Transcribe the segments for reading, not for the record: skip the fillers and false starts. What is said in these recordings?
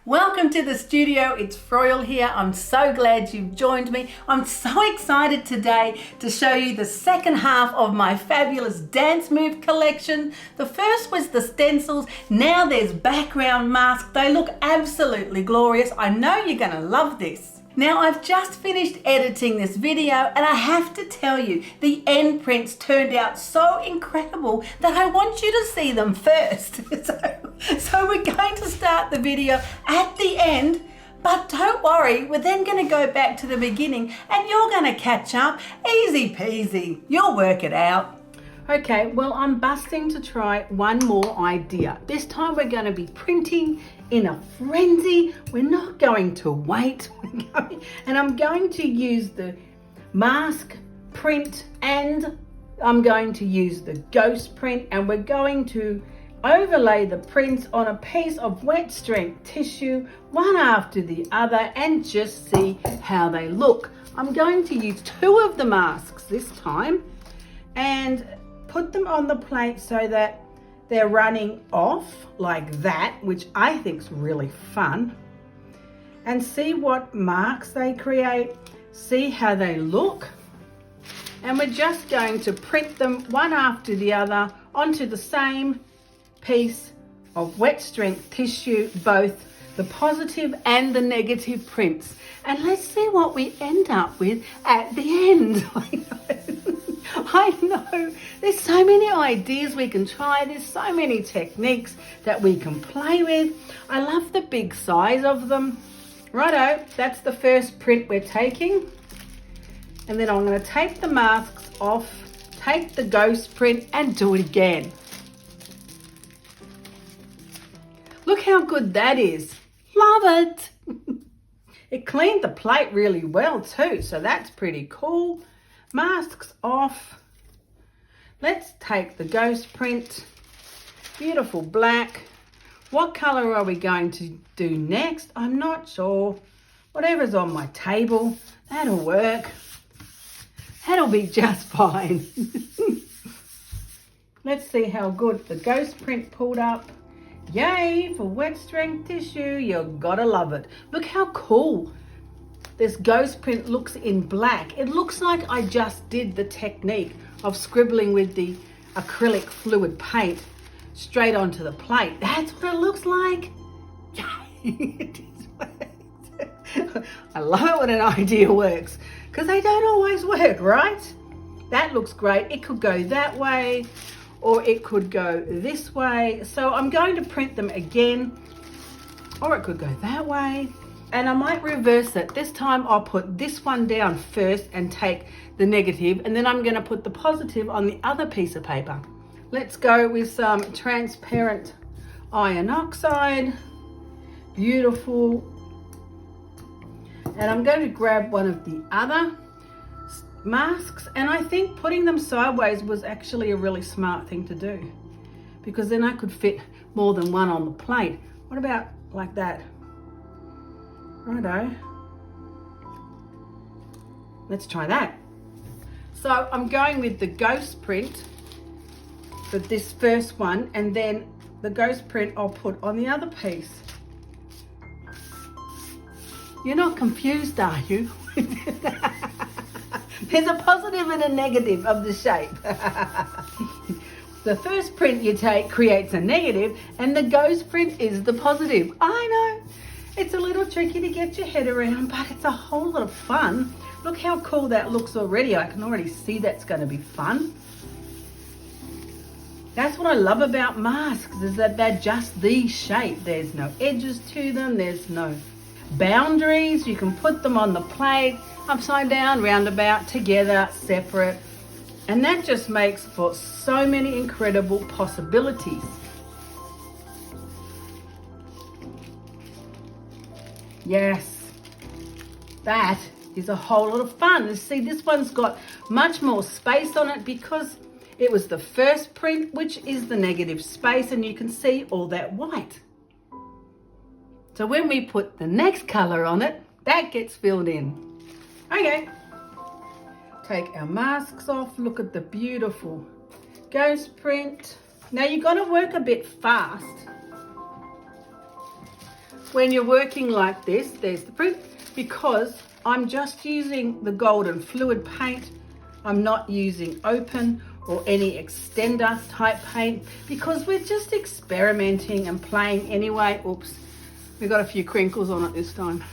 Welcome to the studio. It's Froyle here. I'm so glad you've joined me. I'm so excited today to show you the second half of my fabulous dance move collection. The first was the stencils. Now there's background masks. They look absolutely glorious. I know you're going to love this. Now I've just finished editing this video and I have to tell you, the end prints turned out so incredible that I want you to see them first. So we're going to start the video at the end, but don't worry, we're then going to go back to the beginning and you're going to catch up. Easy peasy, you'll work it out. Okay, well, I'm busting to try one more idea. This time we're going to be printing in a frenzy. We're not going to wait. And I'm going to use the mask print and I'm going to use the ghost print, and we're going to overlay the prints on a piece of wet strength tissue, one after the other, and just see how they look. I'm going to use two of the masks this time and put them on the plate so that they're running off like that, which I think is really fun. And see what marks they create, see how they look. And we're just going to print them one after the other onto the same piece of wet strength tissue, both the positive and the negative prints. And let's see what we end up with at the end. I know, there's so many ideas we can try, there's so many techniques that we can play with. I love the big size of them. Righto, that's the first print we're taking. And then I'm going to take the masks off, take the ghost print and do it again. Look how good that is. Love it. It cleaned the plate really well too, so that's pretty cool. Masks off. Let's take the ghost print. Beautiful black. What color are we going to do next? I'm not sure. Whatever's on my table, that'll work. That'll be just fine. Let's see how good the ghost print pulled up. Yay for wet strength tissue. You've got to love it. Look how cool this ghost print looks in black. It looks like I just did the technique of scribbling with the acrylic fluid paint straight onto the plate. That's what it looks like. I love it when an idea works, because they don't always work, right? That looks great. It could go that way or it could go this way. So I'm going to print them again, or it could go that way. And I might reverse it. This time I'll put this one down first and take the negative, and then I'm going to put the positive on the other piece of paper. Let's go with some transparent iron oxide. Beautiful. And I'm going to grab one of the other masks, and I think putting them sideways was actually a really smart thing to do, because then I could fit more than one on the plate. What about like that? Righto. Let's try that. So I'm going with the ghost print for this first one, and then the ghost print I'll put on the other piece. You're not confused, are you? There's a positive and a negative of the shape. The first print you take creates a negative, and the ghost print is the positive. I know. It's a little tricky to get your head around, but it's a whole lot of fun. Look how cool that looks already. I can already see that's going to be fun. That's what I love about masks, is that they're just the shape. There's no edges to them. There's no boundaries. You can put them on the plate, upside down, roundabout, together, separate. And that just makes for so many incredible possibilities. Yes, that is a whole lot of fun. See, this one's got much more space on it because it was the first print, which is the negative space, and you can see all that white. So when we put the next color on it, that gets filled in. Okay, take our masks off. Look at the beautiful ghost print. Now you've got to work a bit fast when you're working like this, there's the print, because I'm just using the golden fluid paint. I'm not using open or any extender type paint because we're just experimenting and playing anyway. Oops, we got a few crinkles on it this time.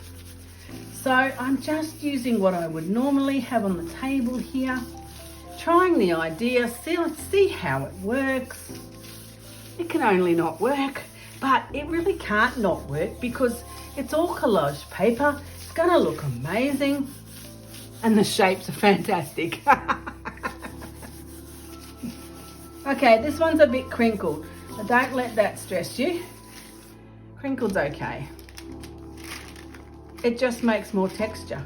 So I'm just using what I would normally have on the table here, trying the idea, let's see how it works. It can only not work, but it really can't not work because it's all collage paper. It's gonna look amazing and the shapes are fantastic. Okay, this one's a bit crinkled, but don't let that stress you. Crinkled's okay. It just makes more texture.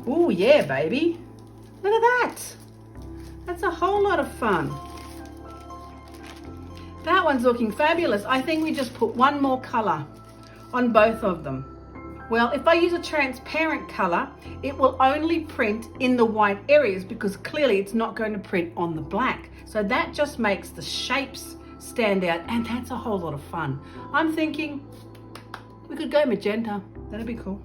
Oh yeah, baby. Look at that. That's a whole lot of fun. That one's looking fabulous. I think we just put one more color on both of them. Well, if I use a transparent color, it will only print in the white areas because clearly it's not going to print on the black. So that just makes the shapes stand out, and that's a whole lot of fun. I'm thinking we could go magenta. That'd be cool.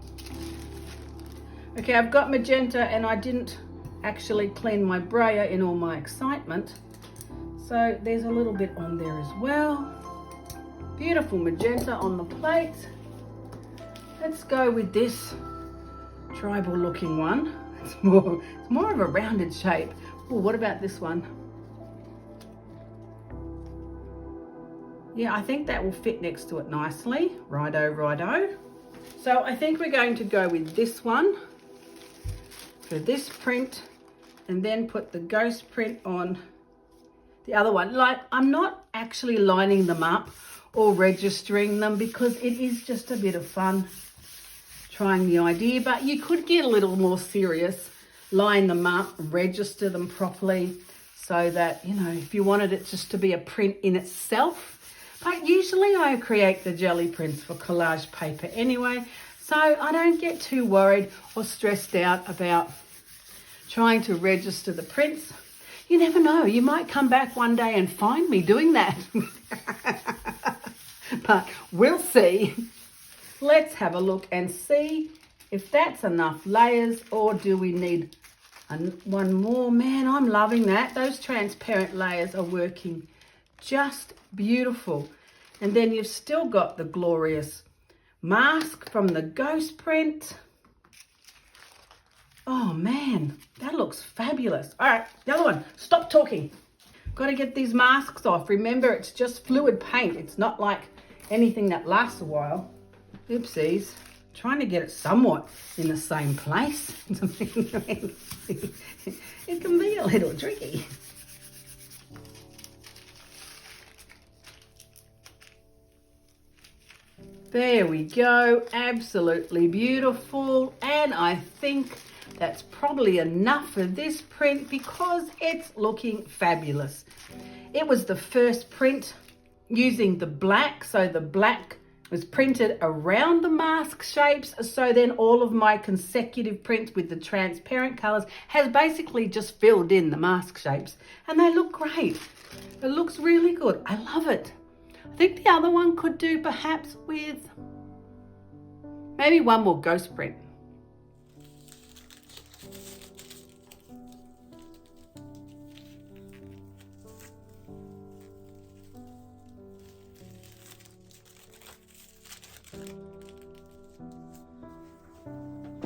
Okay, I've got magenta and I didn't actually clean my brayer in all my excitement. So there's a little bit on there as well. Beautiful magenta on the plate. Let's go with this tribal looking one. It's more of a rounded shape. Oh, what about this one? Yeah, I think that will fit next to it nicely. Righto, righto. So I think we're going to go with this one for this print and then put the ghost print on the other one. Like, I'm not actually lining them up or registering them because it is just a bit of fun trying the idea, but you could get a little more serious, line them up, register them properly so that, you know, if you wanted it just to be a print in itself. But usually I create the jelly prints for collage paper anyway, so I don't get too worried or stressed out about trying to register the prints. You never know, you might come back one day and find me doing that. But we'll see. Let's have a look and see if that's enough layers, or do we need one more? Man, I'm loving that. Those transparent layers are working just beautiful. And then you've still got the glorious mask from the ghost print. Oh man, that looks fabulous. All right, the other one, stop talking. Got to get these masks off. Remember, it's just fluid paint. It's not like anything that lasts a while. Oopsies. Trying to get it somewhat in the same place. It can be a little tricky. There we go, absolutely beautiful. And I think that's probably enough for this print because it's looking fabulous. It was the first print using the black, so the black was printed around the mask shapes. So then all of my consecutive prints with the transparent colors has basically just filled in the mask shapes, and they look great. It looks really good. I love it. I think the other one could do perhaps with maybe one more ghost print.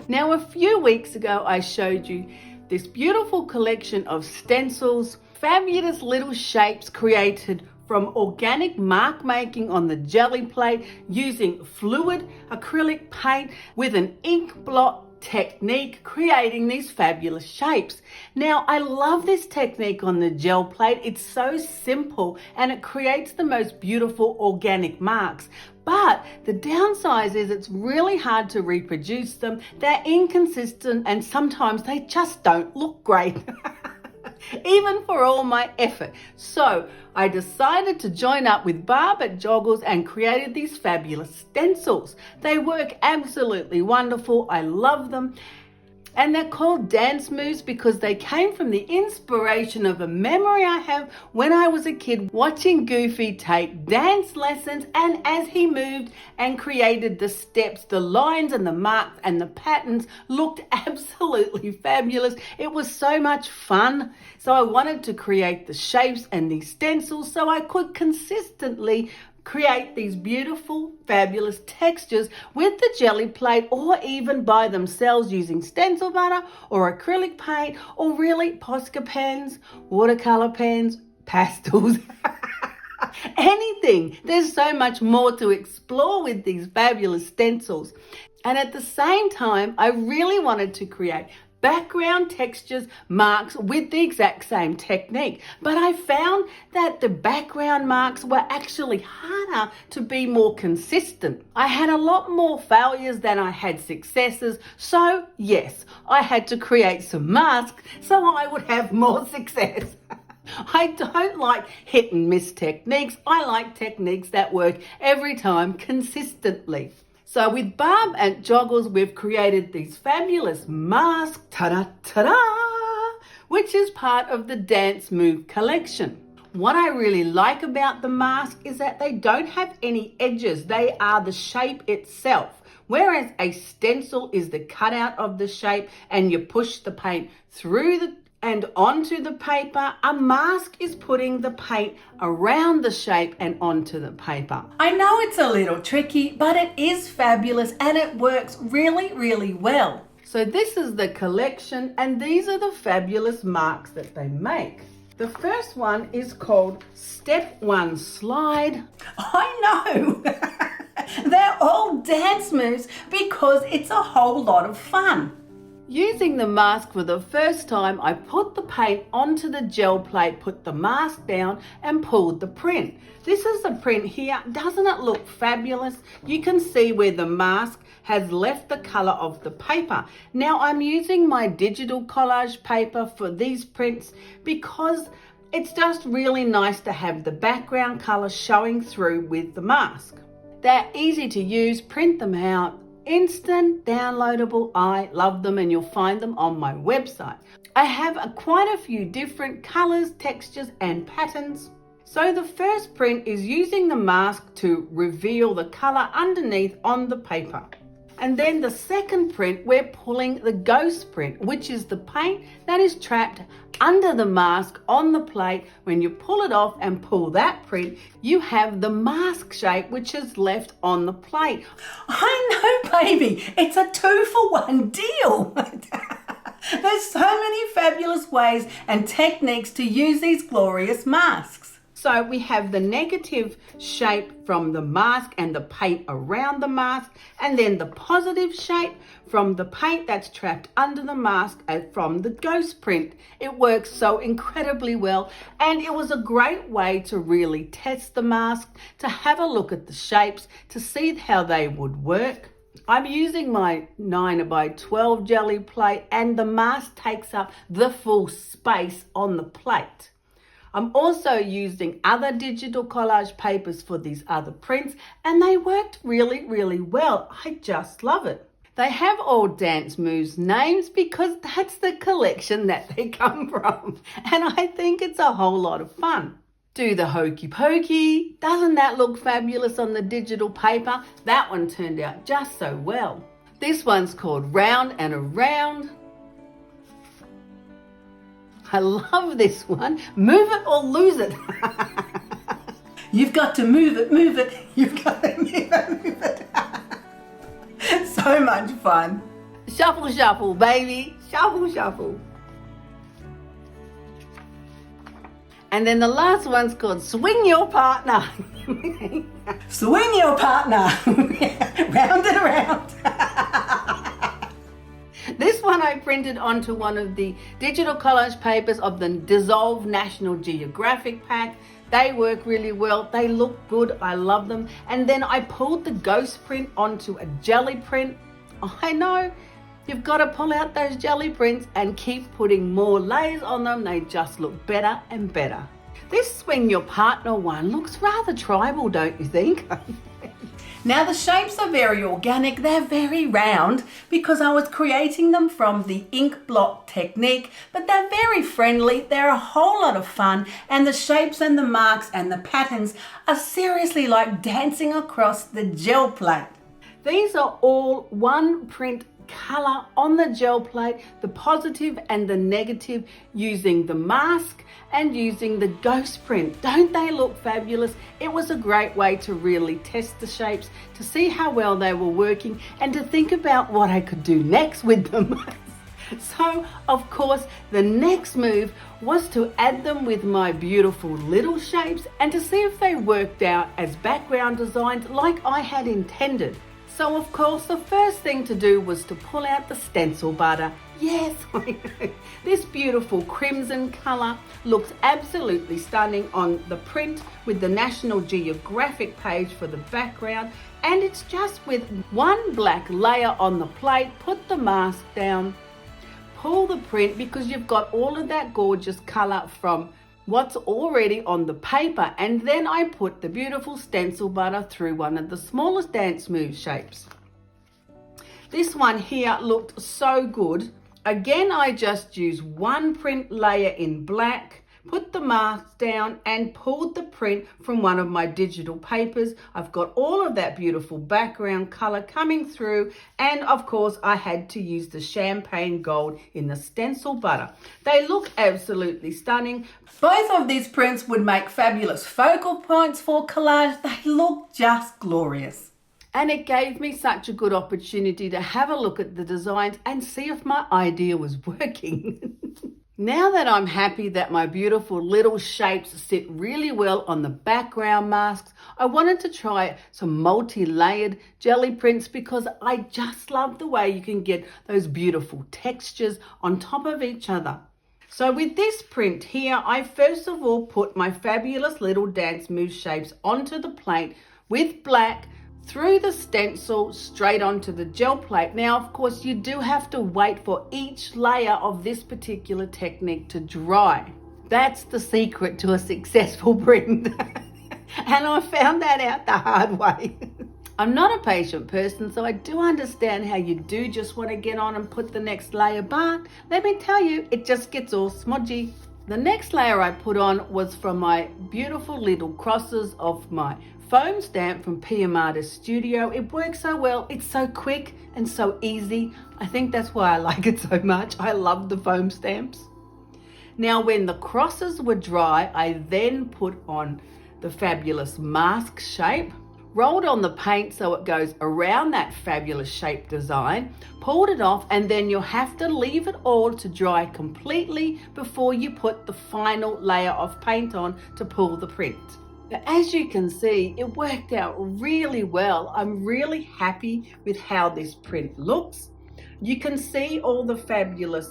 Now, a few weeks ago, I showed you this beautiful collection of stencils, fabulous little shapes created from organic mark making on the jelly plate using fluid acrylic paint with an ink blot technique, creating these fabulous shapes. Now, I love this technique on the gel plate. It's so simple and it creates the most beautiful organic marks. But the downside is it's really hard to reproduce them. They're inconsistent and sometimes they just don't look great. Even for all my effort. So I decided to join up with Barb at Joggles and created these fabulous stencils. They work absolutely wonderful. I love them. And they're called dance moves because they came from the inspiration of a memory I have when I was a kid watching Goofy take dance lessons, and as he moved and created the steps, the lines and the marks and the patterns looked absolutely fabulous. It was so much fun. So I wanted to create the shapes and these stencils so I could consistently create these beautiful, fabulous textures with the Gelli plate, or even by themselves using stencil butter or acrylic paint, or really Posca pens, watercolor pens, pastels, anything. There's so much more to explore with these fabulous stencils. And at the same time, I really wanted to create background textures, marks with the exact same technique. But I found that the background marks were actually harder to be more consistent. I had a lot more failures than I had successes. So yes, I had to create some masks so I would have more success. I don't like hit and miss techniques. I like techniques that work every time consistently. So with Barb and Joggles, we've created these fabulous masks, ta-da, which is part of the Dance Move collection. What I really like about the mask is that they don't have any edges. They are the shape itself. Whereas a stencil is the cutout of the shape and you push the paint through and onto the paper, a mask is putting the paint around the shape and onto the paper. I know it's a little tricky, but it is fabulous and it works really, really well. So this is the collection, and these are the fabulous marks that they make. The first one is called Step 1 Slide. I know! They're all dance moves because it's a whole lot of fun. Using the mask for the first time, I put the paint onto the gel plate, put the mask down and pulled the print. This is the print here. Doesn't it look fabulous? You can see where the mask has left the color of the paper. Now I'm using my digital collage paper for these prints because it's just really nice to have the background color showing through with the mask. They're easy to use, print them out. Instant downloadable. I love them, and you'll find them on my website. I have quite a few different colors, textures and patterns. So the first print is using the mask to reveal the color underneath on the paper. And then the second print, we're pulling the ghost print, which is the paint that is trapped under the mask on the plate. When you pull it off and pull that print, you have the mask shape which is left on the plate. I know, baby, it's a 2-for-1 deal. There's so many fabulous ways and techniques to use these glorious masks. So we have the negative shape from the mask and the paint around the mask, and then the positive shape from the paint that's trapped under the mask and from the ghost print. It works so incredibly well, and it was a great way to really test the mask, to have a look at the shapes, to see how they would work. I'm using my 9x12 Gelli plate, and the mask takes up the full space on the plate. I'm also using other digital collage papers for these other prints, and they worked really, really well. I just love it. They have all Dance Moves names because that's the collection that they come from, and I think it's a whole lot of fun. Do the hokey pokey. Doesn't that look fabulous on the digital paper? That one turned out just so well. This one's called Round and Around. I love this one. Move it or lose it. You've got to move it, move it. You've got to move it, move it. So much fun. Shuffle, shuffle, baby. Shuffle, shuffle. And then the last one's called Swing Your Partner. Swing your partner. Round and around. This one I printed onto one of the digital collage papers of the Dissolve National Geographic pack. They work really well. They look good. I love them. And then I pulled the ghost print onto a Gelli print. I know, you've got to pull out those Gelli prints and keep putting more layers on them. They just look better and better. This Swing Your Partner one looks rather tribal, don't you think? Now the shapes are very organic, they're very round because I was creating them from the ink blot technique, but they're very friendly, they're a whole lot of fun, and the shapes and the marks and the patterns are seriously like dancing across the gel plate. These are all one print color on the gel plate, the positive and the negative, using the mask and using the ghost print. Don't they look fabulous? It was a great way to really test the shapes, to see how well they were working, and to think about what I could do next with them. So, of course, the next move was to add them with my beautiful little shapes and to see if they worked out as background designs like I had intended. So of course the first thing to do was to pull out the stencil butter. Yes, I know. This beautiful crimson colour looks absolutely stunning on the print with the National Geographic page for the background, and it's just with one black layer on the plate. Put the mask down, pull the print, because you've got all of that gorgeous colour from what's already on the paper, and then I put the beautiful stencil butter through one of the smallest dance move shapes. This one here looked so good. Again, I just used one print layer in black, put the mask down and pulled the print from one of my digital papers. I've got all of that beautiful background color coming through, and of course I had to use the champagne gold in the stencil butter. They look absolutely stunning. Both of these prints would make fabulous focal points for collage. They look just glorious. And it gave me such a good opportunity to have a look at the designs and see if my idea was working. Now that I'm happy that my beautiful little shapes sit really well on the background masks, I wanted to try some multi-layered jelly prints because I just love the way you can get those beautiful textures on top of each other. So with this print here, I first of all put my fabulous little dance move shapes onto the plate with black, through the stencil straight onto the gel plate. Now, of course, you do have to wait for each layer of this particular technique to dry. That's the secret to a successful print. And I found that out the hard way. I'm not a patient person, so I do understand how you do just want to get on and put the next layer, but let me tell you, it just gets all smudgy. The next layer I put on was from my beautiful little crosses of my foam stamp from PM Artist Studio. It works so well, it's so quick and so easy. I think that's why I like it so much. I love the foam stamps. Now when the crosses were dry, I then put on the fabulous mask shape, rolled on the paint so it goes around that fabulous shape design, pulled it off, and then you'll have to leave it all to dry completely before you put the final layer of paint on to pull the print. But as you can see, it worked out really well. I'm really happy with how this print looks. You can see all the fabulous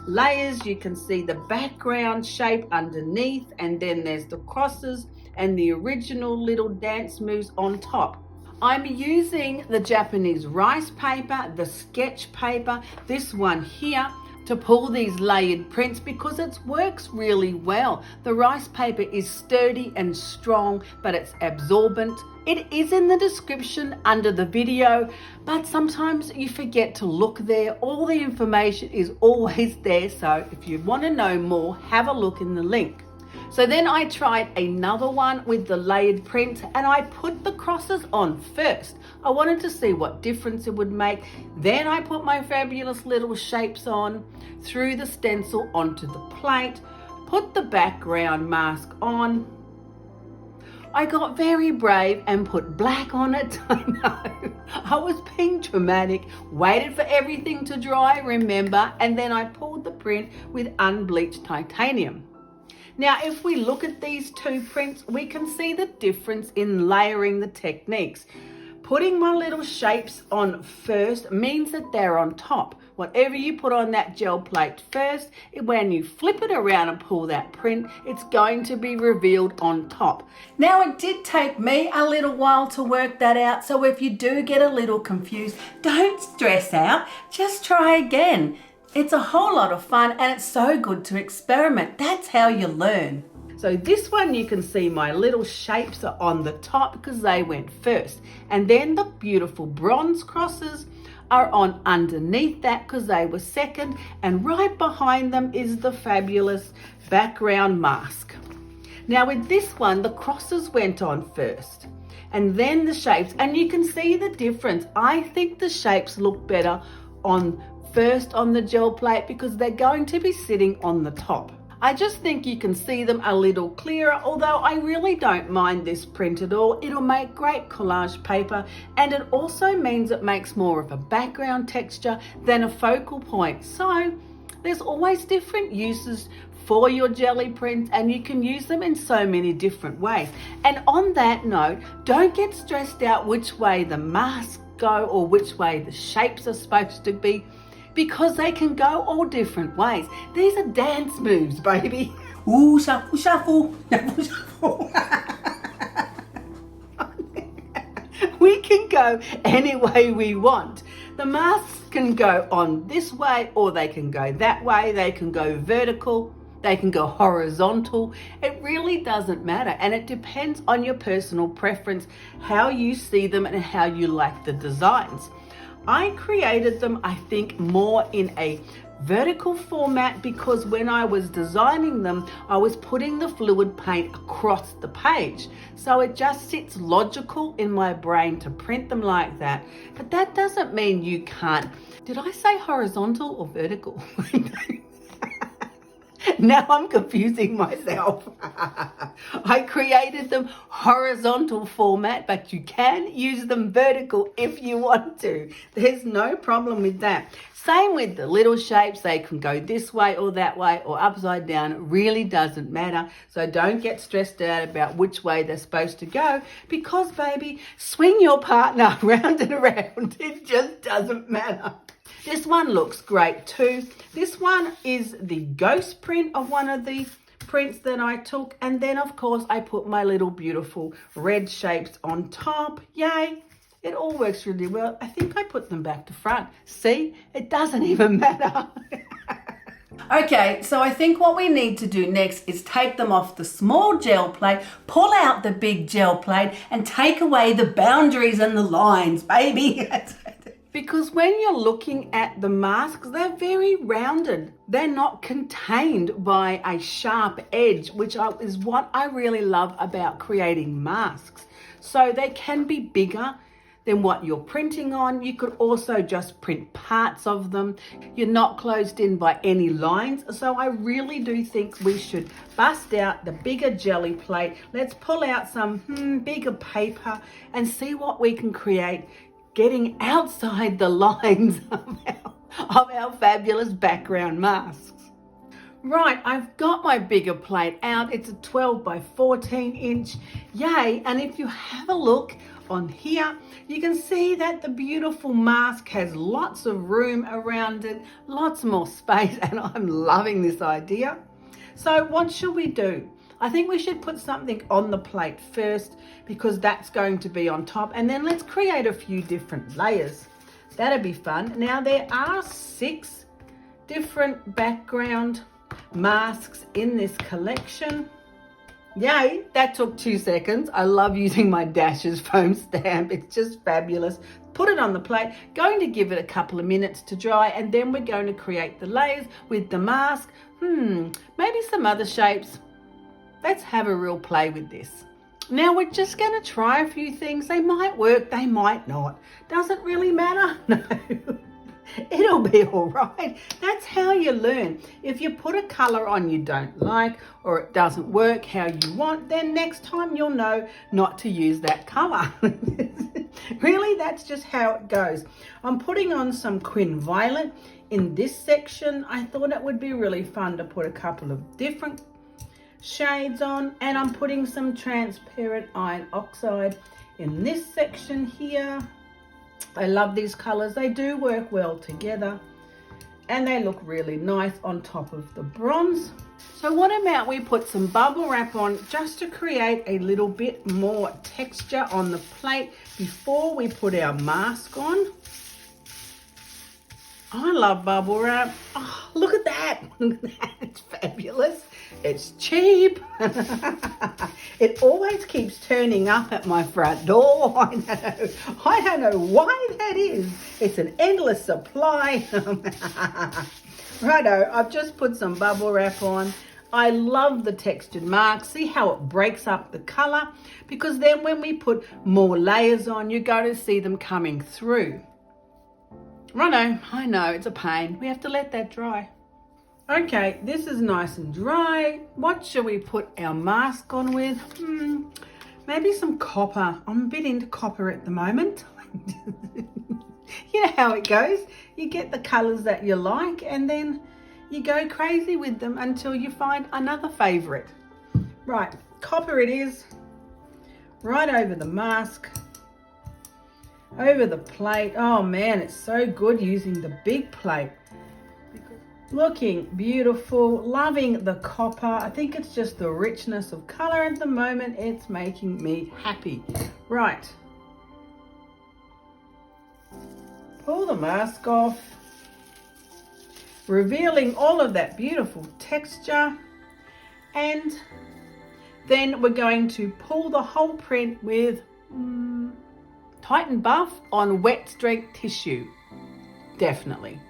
layers. You can see the background shape underneath, and then there's the crosses and the original little dance moves on top. I'm using the Japanese rice paper, the sketch paper, this one here, to pull these layered prints because it works really well. The rice paper is sturdy and strong, but it's absorbent. It is in the description under the video, but sometimes you forget to look there. All the information is always there, so if you want to know more, have a look in the link. So then I tried another one with the layered print, and I put the crosses on first. I wanted to see what difference it would make. Then I put my fabulous little shapes on, through the stencil onto the plate, put the background mask on. I got very brave and put black on it. I know, I was being dramatic, waited for everything to dry, remember, and then I pulled the print with unbleached titanium. Now, if we look at these two prints, we can see the difference in layering the techniques. Putting my little shapes on first means that they're on top. Whatever you put on that gel plate first, when you flip it around and pull that print, it's going to be revealed on top. Now, it did take me a little while to work that out, so if you do get a little confused, don't stress out, just try again. It's a whole lot of fun and it's so good to experiment. That's how you learn. So this one, you can see my little shapes are on the top because they went first. And then the beautiful bronze crosses are on underneath that because they were second. And right behind them is the fabulous background mask. Now with this one, the crosses went on first and then the shapes, and you can see the difference. I think the shapes look better on first on the gel plate because they're going to be sitting on the top. I just think you can see them a little clearer, although I really don't mind this print at all. It'll make great collage paper, and it also means it makes more of a background texture than a focal point. So there's always different uses for your jelly prints, and you can use them in so many different ways. And on that note, don't get stressed out which way the masks go or which way the shapes are supposed to be, because they can go all different ways. These are dance moves, baby. Ooh, shuffle, shuffle, shuffle, shuffle. We can go any way we want. The masks can go on this way, or they can go that way. They can go vertical. They can go horizontal. It really doesn't matter, and it depends on your personal preference, how you see them and how you like the designs. I created them, I think, more in a vertical format because when I was designing them, I was putting the fluid paint across the page. So it just sits logical in my brain to print them like that. But that doesn't mean you can't. Did I say horizontal or vertical? Now I'm confusing myself. I created them horizontal format, but you can use them vertical if you want to. There's no problem with that. Same with the little shapes. They can go this way or that way or upside down. It really doesn't matter. So don't get stressed out about which way they're supposed to go, because, baby, swing your partner round and around. It just doesn't matter. This one looks great too. This one is the ghost print of one of the prints that I took. And then, of course, I put my little beautiful red shapes on top. Yay! It all works really well. I think I put them back to front. See? It doesn't even matter. Okay, so I think what we need to do next is take them off the small gel plate, pull out the big gel plate, and take away the boundaries and the lines, baby. Because when you're looking at the masks, they're very rounded. They're not contained by a sharp edge, which is what I really love about creating masks. So they can be bigger than what you're printing on. You could also just print parts of them. You're not closed in by any lines. So I really do think we should bust out the bigger jelly plate. Let's pull out some bigger paper and see what we can create, getting outside the lines of our fabulous background masks. Right, I've got my bigger plate out. It's a 12 by 14 inch. Yay! And if you have a look on here, you can see that the beautiful mask has lots of room around it, lots more space, and I'm loving this idea. So what should we do? I think we should put something on the plate first, because that's going to be on top, and then let's create a few different layers. That'd be fun. Now there are 6 different background masks in this collection. Yay, that took 2 seconds. I love using my Dashes foam stamp. It's just fabulous. Put it on the plate, going to give it a couple of minutes to dry, and then we're going to create the layers with the mask. Maybe some other shapes. Let's have a real play with this. Now we're just going to try a few things. They might work, they might not. Does it really matter? No. It'll be all right. That's how you learn. If you put a color on you don't like, or it doesn't work how you want, then next time you'll know not to use that color. Really, that's just how it goes. I'm putting on some Quin Violet in this section. I thought it would be really fun to put a couple of different shades on, and I'm putting some transparent iron oxide in this section here. I love these colors. They do work well together, and they look really nice on top of the bronze. So what about we put some bubble wrap on just to create a little bit more texture on the plate before we put our mask on. I love bubble wrap. Oh, look at that. Look at that. It's fabulous. It's cheap. It always keeps turning up at my front door. I don't know why that is. It's an endless supply. Righto, I've just put some bubble wrap on. I love the textured marks. See how it breaks up the colour? Because then when we put more layers on, you're going to see them coming through. Righto, I know, it's a pain. We have to let that dry. Okay, this is nice and dry. What shall we put our mask on with? Maybe some copper. I'm a bit into copper at the moment. You know how it goes. You get the colours that you like and then you go crazy with them until you find another favourite. Right, copper it is. Right over the mask. Over the plate. Oh man, it's so good using the big plate. Looking beautiful, loving the copper. I think it's just the richness of colour at the moment. It's making me happy. Right. Pull the mask off, revealing all of that beautiful texture. And then we're going to pull the whole print with Tighten Buff on wet strength tissue. Definitely.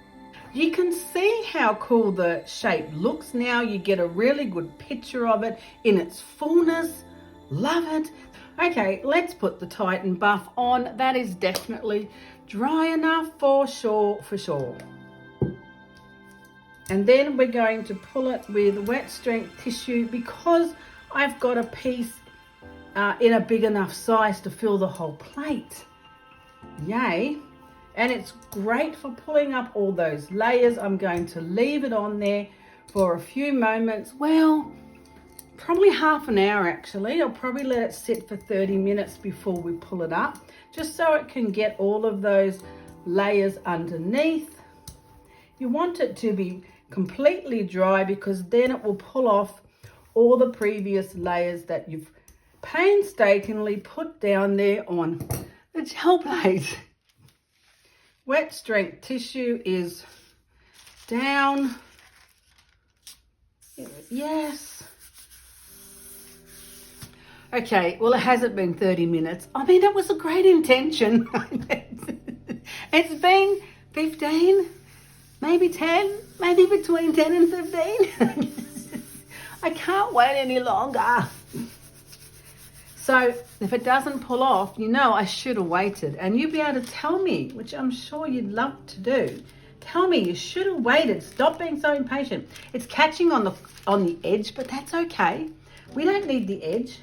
You can see how cool the shape looks now. You get a really good picture of it in its fullness. Love it. Okay, let's put the Tighten Buff on. That is definitely dry enough for sure, And then we're going to pull it with wet strength tissue because I've got a piece in a big enough size to fill the whole plate. Yay. And it's great for pulling up all those layers. I'm going to leave it on there for a few moments. Well, probably half an hour actually. I'll probably let it sit for 30 minutes before we pull it up, just so it can get all of those layers underneath. You want it to be completely dry because then it will pull off all the previous layers that you've painstakingly put down there on the gel plate. Wet strength tissue is down. Yes. Okay, well, it hasn't been 30 minutes. I mean, it was a great intention. It's been 15, maybe 10, maybe between 10 and 15. I can't wait any longer. So if it doesn't pull off, you know I should have waited. And you'd be able to tell me, which I'm sure you'd love to do. Tell me you should have waited. Stop being so impatient. It's catching on the edge, but that's okay. We don't need the edge.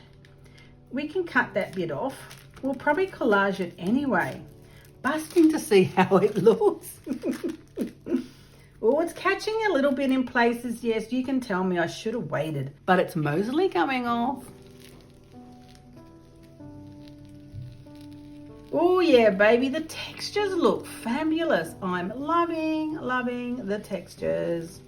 We can cut that bit off. We'll probably collage it anyway. Busting to see how it looks. Oh, it's catching a little bit in places. Yes, you can tell me I should have waited, but it's mostly coming off. Oh yeah, baby, the textures look fabulous. I'm loving the textures.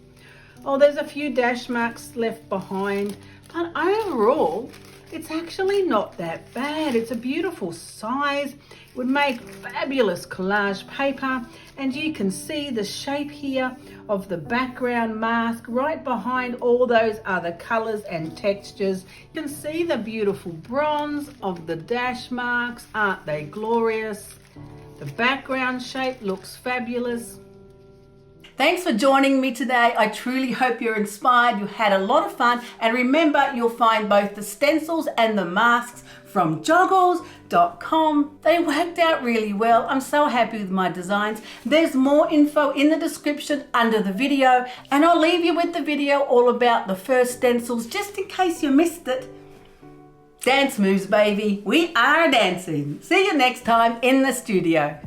Oh, there's a few dash marks left behind, but overall, it's actually not that bad. It's a beautiful size. It would make fabulous collage paper, and you can see the shape here of the background mask right behind all those other colors and textures. You can see the beautiful bronze of the dash marks. Aren't they glorious? The background shape looks fabulous. Thanks for joining me today. I truly hope you're inspired, you had a lot of fun, and remember, you'll find both the stencils and the masks from joggles.com. They worked out really well. I'm so happy with my designs. There's more info in the description under the video, and I'll leave you with the video all about the first stencils just in case you missed it. Dance moves, baby. We are dancing. See you next time in the studio.